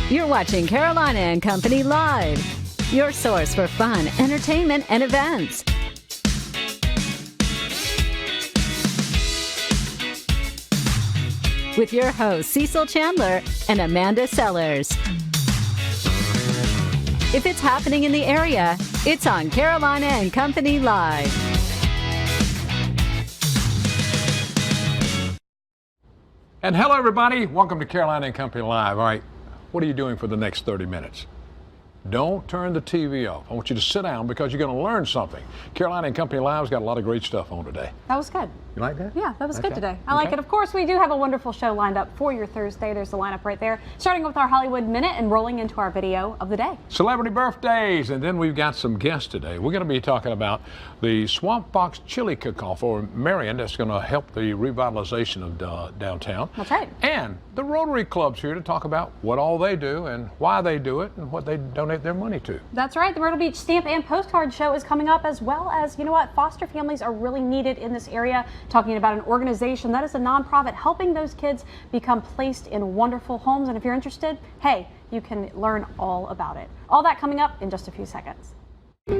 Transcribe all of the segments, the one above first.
You're watching Carolina and Company Live, your source for fun, entertainment, and events. With your hosts, Cecil Chandler and Amanda Sellers. If it's happening in the area, it's on Carolina and Company Live. And hello, everybody. Welcome to Carolina and Company Live. All right, what are you doing for the next 30 minutes? Don't turn the TV off. I want you to sit down because you're going to learn something. Carolina and Company Live's got a lot of great stuff on today. That was good. You like that? Yeah, that was good today. I like it. Of course, we do have a wonderful show lined up for your Thursday. There's the lineup right there. Starting with our Hollywood Minute and rolling into our video of the day. Celebrity birthdays, and then we've got some guests today. We're going to be talking about the Swamp Fox Chili Cook-Off for Marion. That's going to help the revitalization of downtown. That's right. And the Rotary Club's here to talk about what all they do and why they do it and what they donate their money to. That's right. The Myrtle Beach Stamp and Postcard Show is coming up, as well as, you know what, foster families are really needed in this area. Talking about an organization that is a nonprofit helping those kids become placed in wonderful homes. And if you're interested, hey, you can learn all about it. All that coming up in just a few seconds.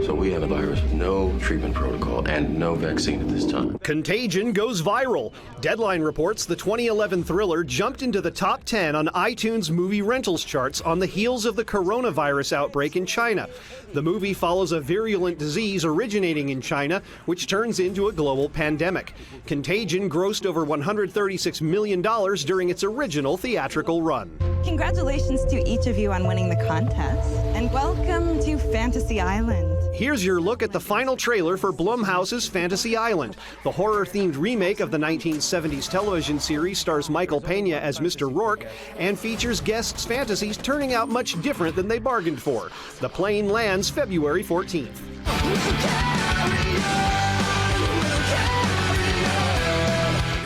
So we have a virus with no treatment protocol and no vaccine at this time. Contagion goes viral. Deadline reports the 2011 thriller jumped into the top 10 on iTunes movie rentals charts on the heels of the coronavirus outbreak in China. The movie follows a virulent disease originating in China, which turns into a global pandemic. Contagion grossed over $136 million during its original theatrical run. Congratulations to each of you on winning the contest, and welcome to Fantasy Island. Here's your look at the final trailer for Blumhouse's Fantasy Island. The horror-themed remake of the 1970s television series stars Michael Pena as Mr. Rourke and features guests' fantasies turning out much different than they bargained for. The plane lands February 14th.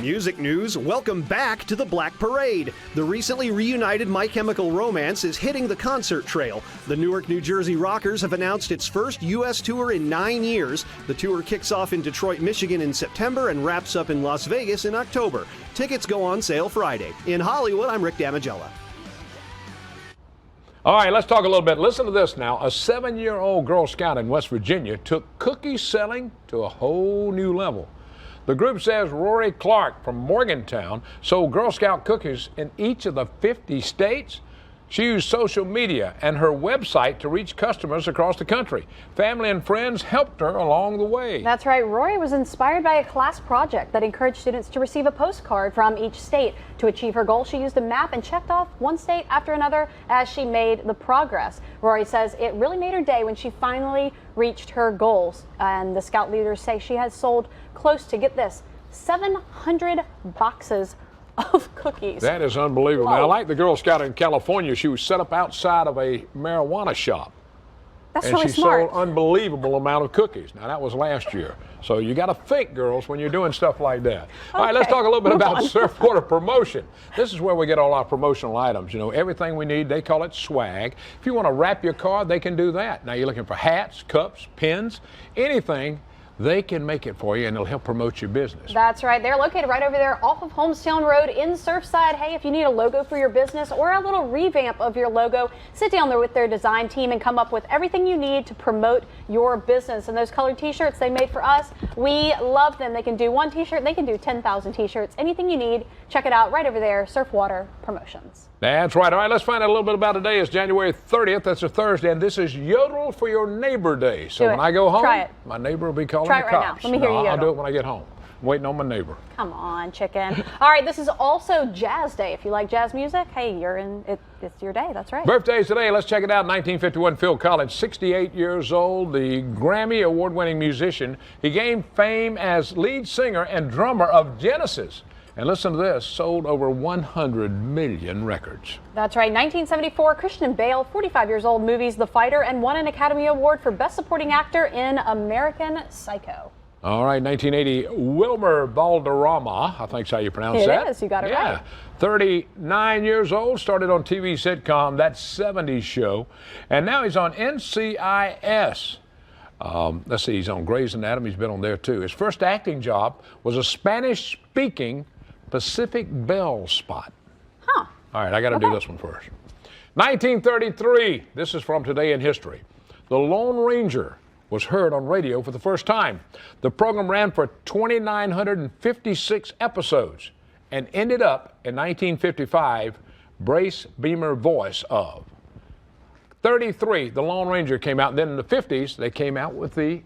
Music news, welcome back to the Black Parade. The recently reunited My Chemical Romance is hitting the concert trail. The Newark, New Jersey Rockers have announced its first U.S. tour in 9 years. The tour kicks off in Detroit, Michigan in September and wraps up in Las Vegas in October. Tickets go on sale Friday. In Hollywood, I'm Rick Damigella. All right, let's talk a little bit. Listen to this now. A 7-year-old Girl Scout in West Virginia took cookie selling to a whole new level. The group says Rory Clark from Morgantown sold Girl Scout cookies in each of the 50 states. She used social media and her website to reach customers across the country. Family and friends helped her along the way. That's right. Rory was inspired by a class project that encouraged students to receive a postcard from each state. To achieve her goal, she used a map and checked off one state after another as she made the progress. Rory says it really made her day when she finally reached her goals. And the Scout leaders say she has sold close to, get this, 700 boxes of cookies. That is unbelievable. Now, I like the Girl Scout in California. She was set up outside of a marijuana shop. That's and really she smart. sold unbelievable amount of cookies. Now, that was last year. So you got to think, girls, when you're doing stuff like that. All right, let's talk a little bit about Surfwater promotion. This is where we get all our promotional items. You know, everything we need, they call it swag. If you want to wrap your car, they can do that. Now, you're looking for hats, cups, pins, anything, they can make it for you, and it'll help promote your business. That's right. They're located right over there off of Holmestown Road in Surfside. Hey, if you need a logo for your business or a little revamp of your logo, sit down there with their design team and come up with everything you need to promote your business. And those colored t-shirts they made for us, we love them. They can do one t-shirt, they can do 10,000 t-shirts. Anything you need, check it out right over there, Surfwater Promotions. That's right. All right, let's find out a little bit about today. It's January 30th. That's a Thursday, and this is Yodel for Your Neighbor Day. So when I go home, my neighbor will be calling the cops. Try it right now. Let me hear you yodel. I'll do it when I get home. I'm waiting on my neighbor. Come on, chicken. All right, this is also Jazz Day. If you like jazz music, hey, you're in it. It's your day. That's right. Birthdays today. Let's check it out. 1951, Phil Collins, 68 years old, the Grammy award-winning musician. He gained fame as lead singer and drummer of Genesis. And listen to this, sold over 100 million records. That's right. 1974, Christian Bale, 45 years old, movies The Fighter, and won an Academy Award for Best Supporting Actor in American Psycho. All right, 1980, Wilmer Valderrama, I think's how you pronounce that. It is, you got it right. 39 years old, started on TV sitcom, That 70s Show, and now he's on NCIS. Let's see, he's on Grey's Anatomy, he's been on there too. His first acting job was a Spanish-speaking Pacific Bell spot. Huh. All right, I got to do this one first. 1933, this is from Today in History. The Lone Ranger was heard on radio for the first time. The program ran for 2,956 episodes and ended up in 1955, Brace Beamer voice of. 33, The Lone Ranger came out, and then in the 50s, they came out with the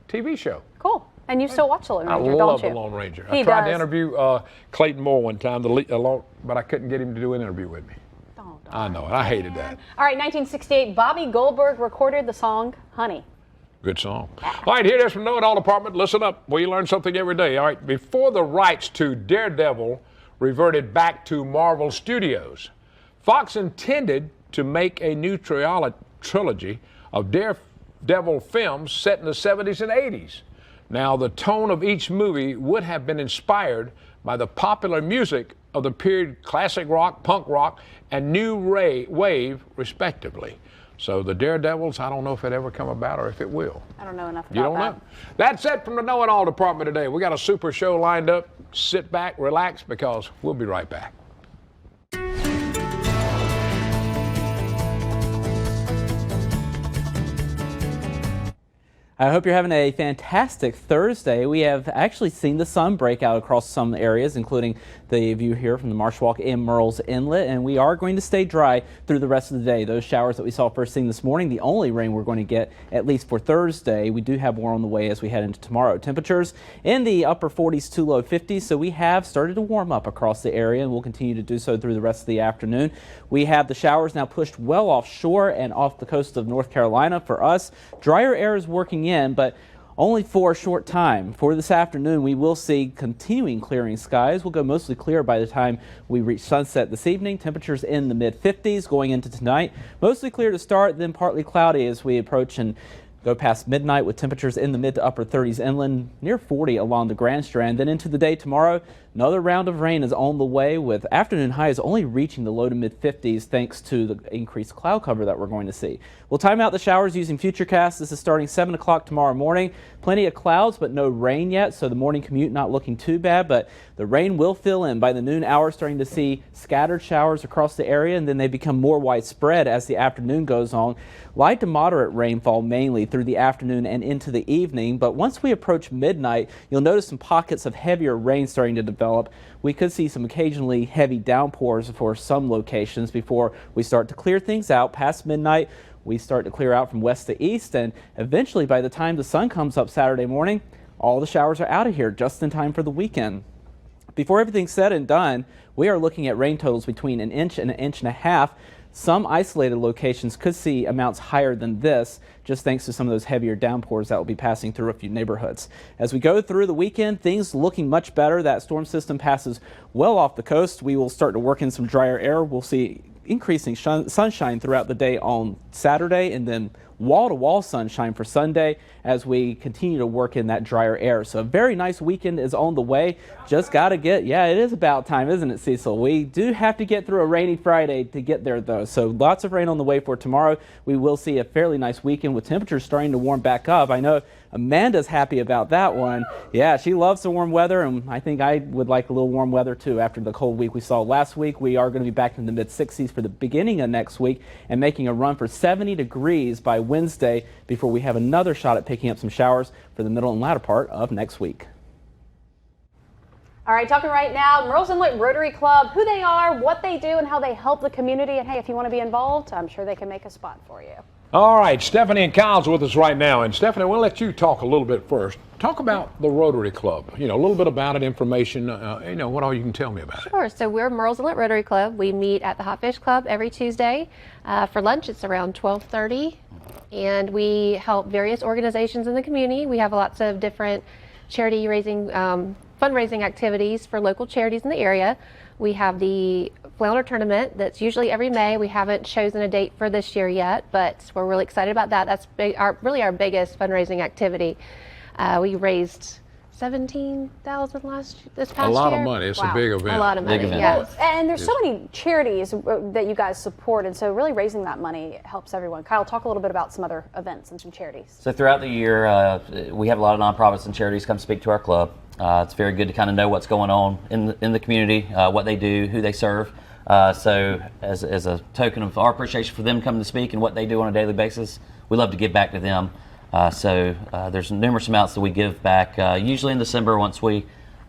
TV show. Cool. And you still watch The Lone Ranger, I love don't you? The Lone Ranger. He I tried to does. interview Clayton Moore one time, but I couldn't get him to do an interview with me. Oh, I know, I hated that. All right, 1968, Bobby Goldberg recorded the song Honey. Good song. All right, here it is from Know It All Department. Listen up. We learn something every day. All right, before the rights to Daredevil reverted back to Marvel Studios, Fox intended to make a new trilogy of Daredevil films set in the 70s and 80s. Now, the tone of each movie would have been inspired by the popular music of the period classic rock, punk rock, and new wave, respectively. So the Daredevils, I don't know if it ever come about or if it will. I don't know enough about You don't that. know? That's it from the Know It All Department today. We got a super show lined up. Sit back, relax, because we'll be right back. I hope you're having a fantastic Thursday. We have actually seen the sun break out across some areas, including the view here from the Marsh Walk and Myrtle's Inlet, and we are going to stay dry through the rest of the day. Those showers that we saw first thing this morning, the only rain we're going to get, at least for Thursday. We do have more on the way as we head into tomorrow. Temperatures in the upper 40s to low 50s, so we have started to warm up across the area, and we'll continue to do so through the rest of the afternoon. We have the showers now pushed well offshore and off the coast of North Carolina. For us, drier air is working in, but only for a short time. For this afternoon, we will see continuing clearing skies. We'll go mostly clear by the time we reach sunset this evening. Temperatures in the mid-50s going into tonight. Mostly clear to start, then partly cloudy as we approach and go past midnight with temperatures in the mid to upper 30s inland, near 40 along the Grand Strand. Then into the day tomorrow, another round of rain is on the way, with afternoon highs only reaching the low to mid 50s thanks to the increased cloud cover that we're going to see. We'll time out the showers using Futurecast. This is starting 7 o'clock tomorrow morning. Plenty of clouds, but no rain yet, so the morning commute not looking too bad, but the rain will fill in by the noon hour, starting to see scattered showers across the area, and then they become more widespread as the afternoon goes on. Light to moderate rainfall mainly through the afternoon and into the evening, but once we approach midnight, you'll notice some pockets of heavier rain starting to develop. We could see some occasionally heavy downpours for some locations before we start to clear things out. Past midnight, we start to clear out from west to east, and eventually by the time the sun comes up Saturday morning, all the showers are out of here just in time for the weekend. Before everything's said and done, we are looking at rain totals between an inch and an inch and a half. Some isolated locations could see amounts higher than this, just thanks to some of those heavier downpours that will be passing through a few neighborhoods. As we go through the weekend, things looking much better. That storm system passes well off the coast. We will start to work in some drier air. We'll see increasing sunshine throughout the day on Saturday, and then wall-to-wall sunshine for Sunday as we continue to work in that drier air. So a very nice weekend is on the way. Just got to get, yeah, it is about time, isn't it, Cecil? We do have to get through a rainy Friday to get there, though. So lots of rain on the way for tomorrow. We will see a fairly nice weekend with temperatures starting to warm back up. I know Amanda's happy about that one. Yeah, she loves the warm weather, and I think I would like a little warm weather too after the cold week we saw last week. We are going to be back in the mid-60s for the beginning of next week and making a run for 70 degrees by Wednesday before we have another shot at picking up some showers for the middle and latter part of next week. All right, talking right now, Myrtle's Inlet Rotary Club, who they are, what they do, and how they help the community. And hey, if you want to be involved, I'm sure they can make a spot for you. All right, Stephanie and Kyle's with us right now. And Stephanie, we'll let you talk a little bit first. Talk about the Rotary Club, a little bit about it, information, what all you can tell me about it. Sure. So we're Myrtle's Inlet Rotary Club. We meet at the Hot Fish Club every Tuesday. For lunch, it's around 12:30. And we help various organizations in the community. We have lots of different charity raising, fundraising activities for local charities in the area. We have the Flounder Tournament that's usually every May. We haven't chosen a date for this year yet, but we're really excited about that. That's really our biggest fundraising activity. We raised $17,000 this past year. A lot of money. It's a big event. A lot of money, yes. And there's so many charities that you guys support, and so really raising that money helps everyone. Kyle, talk a little bit about some other events and some charities. So throughout the year, we have a lot of nonprofits and charities come speak to our club. It's very good to kind of know what's going on in the community, what they do, who they serve. So as a token of our appreciation for them coming to speak and what they do on a daily basis, we love to give back to them. So there's numerous amounts that we give back. Usually in December, once we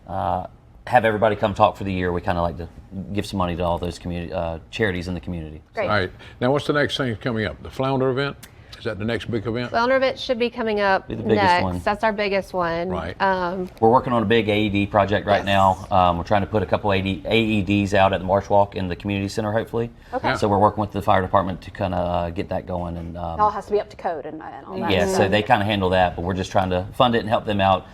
have everybody come talk for the year, we kind of like to give some money to all those community charities in the community. Great. All right. Now, what's the next thing coming up? The Flounder event? Is that the next big event? Flounder event should be coming up Be the biggest next. one. That's our biggest one. Right. We're working on a big AED project right now. We're trying to put a couple AEDs out at the Marsh Walk in the community center, hopefully. Okay. So we're working with the fire department to kind of get that going. And It all has to be up to code and all that. yeah, so they kind of handle that, but we're just trying to fund it and help them out,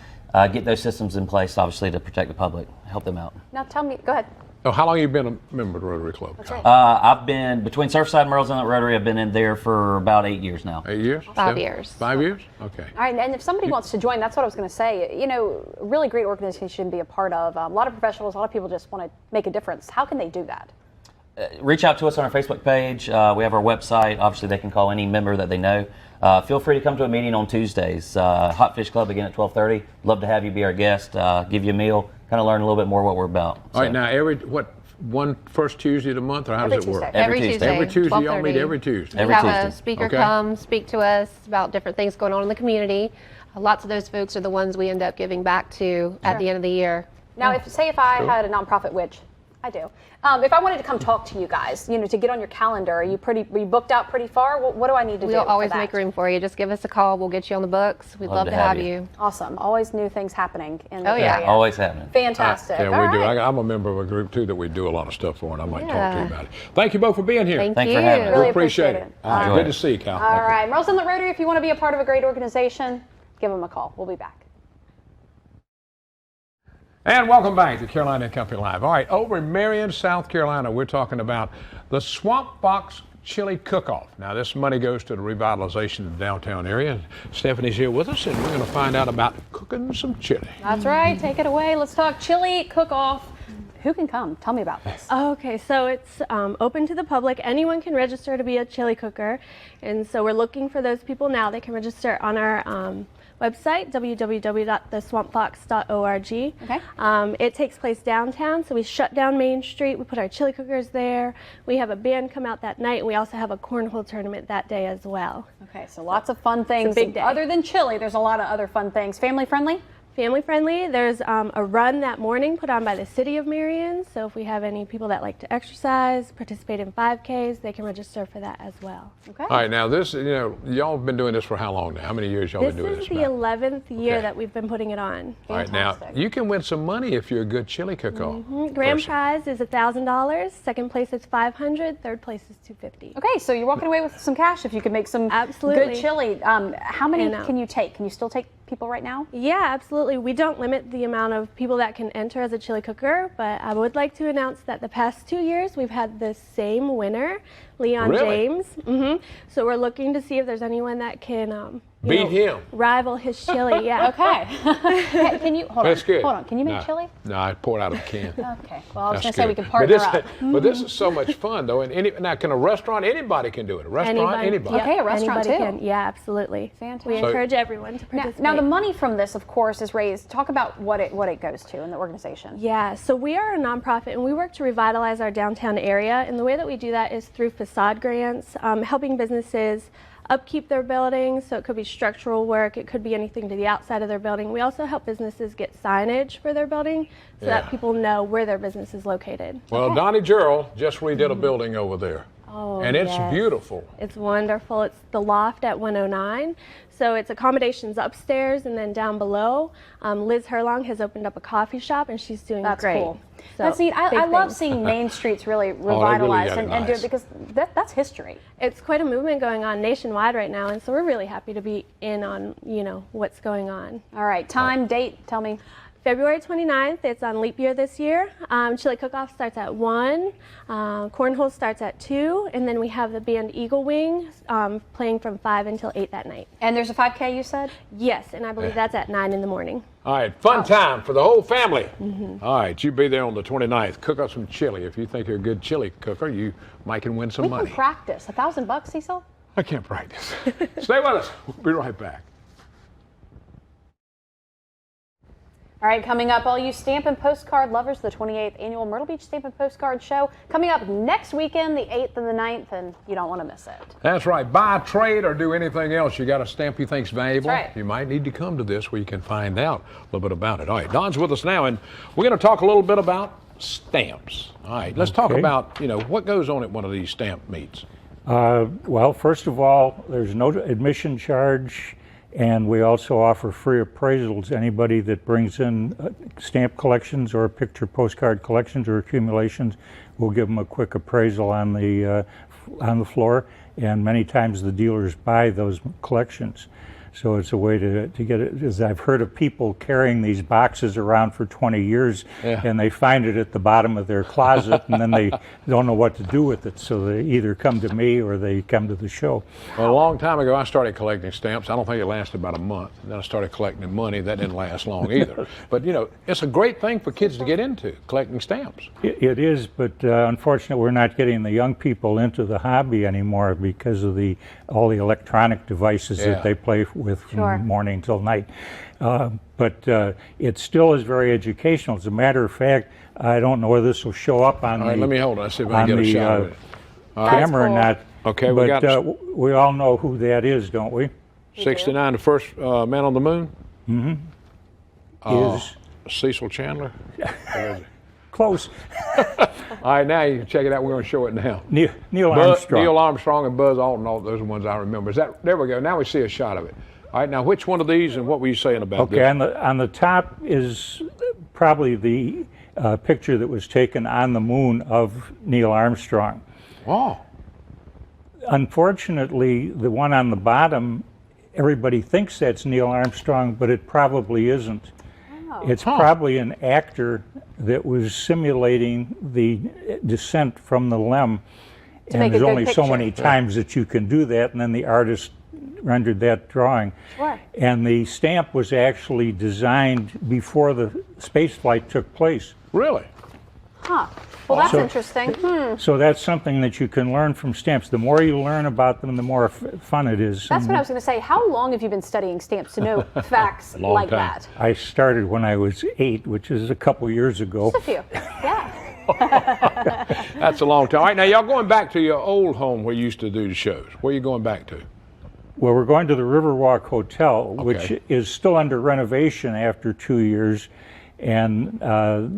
get those systems in place, obviously, to protect the public, help them out. Now tell me, go ahead. Oh, how long have you been a member of the Rotary Club? That's right. I've been between Surfside and Myrtle's Inlet Rotary. I've been in there for about 8 years now. 8 years? 5 years. 5 years? Okay. All right, and if somebody wants to join, that's what I was going to say. You know, really great organization to be a part of. A lot of professionals, a lot of people just want to make a difference. How can they do that? Reach out to us on our Facebook page. We have our website. Obviously, they can call any member that they know. Feel free to come to a meeting on Tuesdays. Hot Fish Club again at 12:30. Love to have you be our guest. Give you a meal. Kind of learn a little bit more what we're about. All right, now one first Tuesday of the month, or how does it work? Every Tuesday. Every Tuesday, y'all 12:30. meet every Tuesday. Every we have Tuesday. a speaker Okay. come speak to us about different things going on in the community. Lots of those folks are the ones we end up giving back to at the end of the year. Now, if I had a nonprofit, which I do, if I wanted to come talk to you guys, you know, to get on your calendar, are you booked out pretty far? What do I need to do? We'll for always that? make room for you. Just give us a call. We'll get you on the books. We'd love to have you. Awesome. Always new things happening in the Oh, yeah. area. Always happening. Fantastic. Yeah, All we do. right. I'm a member of a group too that we do a lot of stuff for, and I might talk to Yeah. you about it. Thank you both for being here. Thank Thanks you. for having us. Really We appreciate it. it. All right, Enjoy good it. to see you, Cal. All right. Myrtle Inlet Rotary, if you want to be a part of a great organization, give them a call. We'll be back. And welcome back to Carolina and Company Live. All right, over in Marion, South Carolina, we're talking about the Swamp Fox Chili Cook-Off. Now, this money goes to the revitalization of the downtown area. Stephanie's here with us, and we're going to find out about cooking some chili. That's right. Take it away. Let's talk chili cook-off. Who can come? Tell me about this. Okay, so it's open to the public. Anyone can register to be a chili cooker. And so we're looking for those people now. They can register on our website, www.theswampfox.org. Okay. It takes place downtown, so we shut down Main Street. We put our chili cookers there. We have a band come out that night, and we also have a cornhole tournament that day as well. Okay, so lots of fun things. big day. Other than chili, there's a lot of other fun things. Family friendly? Family friendly. There's a run that morning put on by the City of Marion. So if we have any people that like to exercise, participate in 5Ks, they can register for that as well. Okay. All right, now this, y'all have been doing this for how long now? How many years y'all This been doing is this? the now? 11th year Okay. that we've been putting it on. All right, now Fantastic. you can win some money if you're a good chili cook-off. Grand person. prize is $1,000. Second place is $500. Third place is $250. Okay, so you're walking away with some cash if you could make some Absolutely. good chili. How many And, can you take? Can you still take people right now? Yeah, absolutely. We don't limit the amount of people that can enter as a chili cooker, but I would like to announce that the past 2 years we've had the same winner, Leon Really? James. So we're looking to see if there's anyone that can Beat him. rival his chili. Yeah. Okay. Can you hold That's on? good. Hold on. Can you make No. chili? No, I pour it out of a can. Okay. Well, I was That's going to say we good. could partner but up. But this is so much fun, though. And now, can a restaurant, anybody can do it? A restaurant, anybody. yeah, Okay, a restaurant anybody too. Can. Yeah, absolutely. Fantastic. We So- encourage everyone to participate. Now, the money from this, of course, is raised. Talk about what it goes to in the organization. Yeah, so we are a nonprofit and we work to revitalize our downtown area. And the way that we do that is through facade grants, helping businesses upkeep their buildings. So it could be structural work, it could be anything to the outside of their building. We also help businesses get signage for their building so Yeah. that people know where their business is located. Well, Donnie Gerald just redid a building over there. Oh, and it's yes. beautiful. It's wonderful. It's the loft at 109. So it's accommodations upstairs and then down below. Liz Herlong has opened up a coffee shop and she's doing That's great. cool. So, That's neat. big I love things. seeing Main Streets really really revitalized got it and do nice. it because that's history. It's quite a movement going on nationwide right now, and so we're really happy to be in on, what's going on. All right. Time, date, tell me. February 29th, it's on leap year this year. Chili cook-off starts at 1, cornhole starts at 2, and then we have the band Eagle Wing playing from 5 until 8 that night. And there's a 5K you said? Yes, and I believe that's at 9 in the morning. All right, fun time for the whole family. All right, you be there on the 29th. Cook up some chili. If you think you're a good chili cooker, you might can win some We money. can practice. $1,000, Cecil? I can't practice. Stay with us. We'll be right back. All right, coming up, all you stamp and postcard lovers, the 28th annual Myrtle Beach Stamp and Postcard Show coming up next weekend, the 8th and the 9th, and you don't want to miss it. That's right. Buy, trade, or do anything else. You got a stamp you think's valuable. That's right. You might need to come to this where you can find out a little bit about it. All right, Don's with us now, and we're going to talk a little bit about stamps. All right, let's talk about, what goes on at one of these stamp meets. Well, first of all, there's no admission charge, and we also offer free appraisals. Anybody that brings in stamp collections or picture postcard collections or accumulations, we'll give them a quick appraisal on the floor, and many times the dealers buy those collections. So it's a way to get it. As I've heard of people carrying these boxes around for 20 years, and they find it at the bottom of their closet, and then they don't know what to do with it. So they either come to me or they come to the show. Well, a long time ago, I started collecting stamps. I don't think it lasted about a month. And then I started collecting money. That didn't last long either. But, it's a great thing for kids to get into, collecting stamps. It is, but unfortunately, we're not getting the young people into the hobby anymore because of all the electronic devices that they play with from morning till night. But it still is very educational. As a matter of fact, I don't know whether this will show up on All right, let me hold on. See if I can get a shot of it. Camera or not. Okay, we all know who that is, don't we? 69, the first man on the moon? Mm-hmm. Is Cecil Chandler? close. All right, now you can check it out. We're going to show it now. Neil Armstrong. Neil Armstrong and Buzz Aldrin, all those are the ones I remember. There we go. Now we see a shot of it. All right, now which one of these and what were you saying about this? Okay, on the top is probably the picture that was taken on the moon of Neil Armstrong. Oh. Unfortunately, the one on the bottom, everybody thinks that's Neil Armstrong, but it probably isn't. It's probably an actor that was simulating the descent from the LEM. And there's only so many times that you can do that, and then the artist rendered that drawing. Sure. And the stamp was actually designed before the space flight took place. Really? Huh. Well, that's interesting. So that's something that you can learn from stamps. The more you learn about them, the more fun it is. That's what I was going to say. How long have you been studying stamps to know facts like that? I started when I was 8, which is a couple years ago. Just a few. Yeah. That's a long time. All right, now y'all going back to your old home where you used to do the shows. Where are you going back to? Well, we're going to the Riverwalk Hotel, which is still under renovation after 2 years. And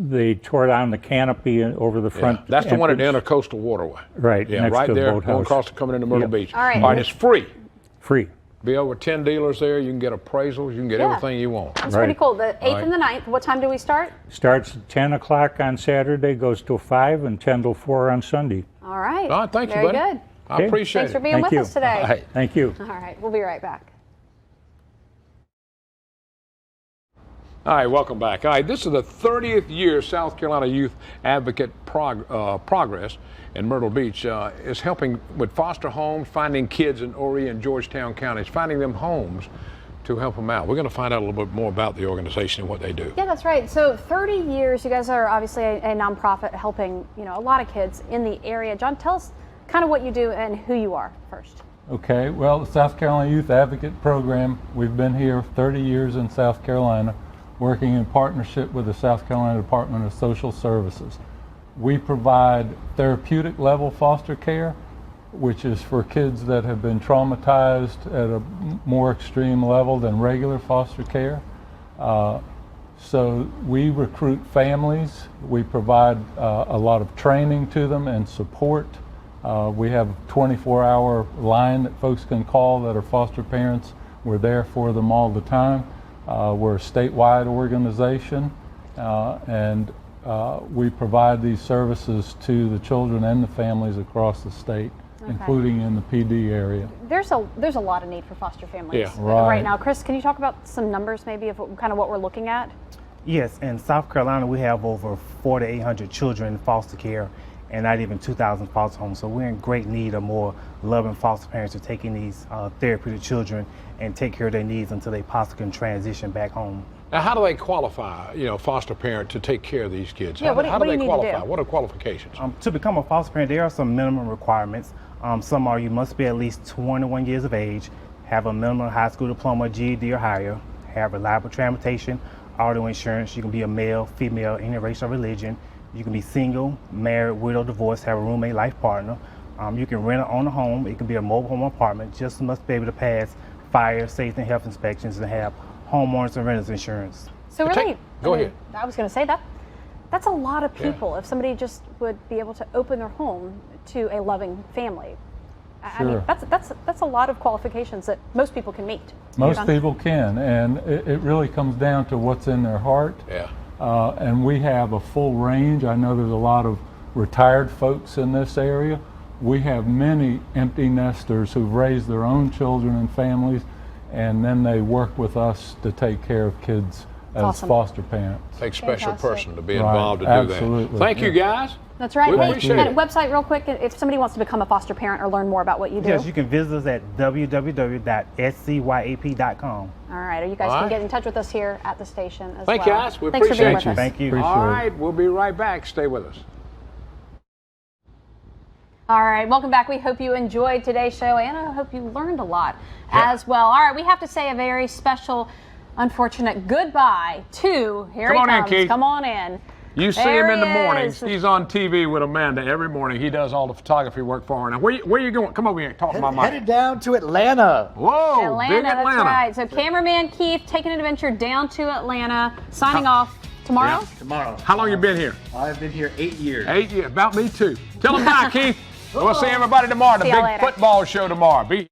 they tore down the canopy over the front. That's the one at the Intercoastal Waterway. Right, next to to the there, boathouse. going across coming into Myrtle Beach. All right. All right, it's free. Free. Be over 10 dealers there. You can get appraisals. You can get everything you want. That's pretty cool. The 8th and the 9th. What time do we start? Starts at 10 o'clock on Saturday, goes till 5, and 10 till 4 on Sunday. All right. All right, thank you, Very buddy. good. I appreciate Thanks for it. being with us today. All right. Thank you. All right, we'll be right back. All right, welcome back. All right, this is the 30th year South Carolina Youth Advocate Progress in Myrtle Beach is helping with foster homes, finding kids in Horry and Georgetown counties, finding them homes to help them out. We're going to find out a little bit more about the organization and what they do. Yeah, that's right. So 30 years, you guys are obviously a nonprofit helping, a lot of kids in the area. John, tell us kind of what you do and who you are first. Okay, well, the South Carolina Youth Advocate Program, we've been here 30 years in South Carolina, working in partnership with the South Carolina Department of Social Services. We provide therapeutic level foster care, which is for kids that have been traumatized at a more extreme level than regular foster care. So we recruit families. We provide a lot of training to them and support. We have a 24-hour line that folks can call that are foster parents. We're there for them all the time. We're a statewide organization, and we provide these services to the children and the families across the state, including in the PD area. There's a lot of need for foster families right now. Chris, can you talk about some numbers maybe of kind of what we're looking at? Yes, in South Carolina we have over 400 to 800 children in foster care and not even 2,000 foster homes. So we're in great need of more loving foster parents to take in these therapeutic children and take care of their needs until they possibly can transition back home. Now, how do they qualify, foster parent to take care of these kids? Yeah, how do you they need qualify? to do? What are qualifications? To become a foster parent, there are some minimum requirements. Some are you must be at least 21 years of age, have a minimum high school diploma, GED or higher, have reliable transportation, auto insurance. You can be a male, female, any race or religion. You can be single, married, widow, divorced, have a roommate, life partner. You can rent or own a home. It can be a mobile home apartment. Just must be able to pass fire, safety, and health inspections and have homeowners and renters insurance. So really, go ahead. I was going to say that's a lot of people. If somebody just would be able to open their home to a loving family, I mean, that's a lot of qualifications that most people can meet. Most people can, and it really comes down to what's in their heart. Yeah. And we have a full range. I know there's a lot of retired folks in this area. We have many empty nesters who've raised their own children and families, and then they work with us to take care of kids as foster parents. Takes a special person to be involved to do absolutely. that. Thank you, guys. That's right. We Hey, appreciate it. Website real quick, if somebody wants to become a foster parent or learn more about what you do. Yes, you can visit us at www.scyap.com. All right, or you guys can get in touch with us here at the station as Thank you, well. guys. We Thanks for being appreciate with you. us. Thank you. All right, we'll be right back. Stay with us. All right, welcome back. We hope you enjoyed today's show, and I hope you learned a lot as well. All right, we have to say a very special, unfortunate goodbye to Harry. Come on in, Keith. Come on in. You see him in the mornings. He's on TV with Amanda every morning. He does all the photography work for her. Now, where you going? Come over here and talk to my mic. Headed down to Atlanta. Whoa, big That's Atlanta. right. So cameraman Keith taking an adventure down to Atlanta, signing off tomorrow. Yeah, tomorrow. How long you been here? I've been here 8 years. 8 years. About me too. Tell him bye, Keith. We'll see everybody tomorrow. The See y'all big later. football show tomorrow. Be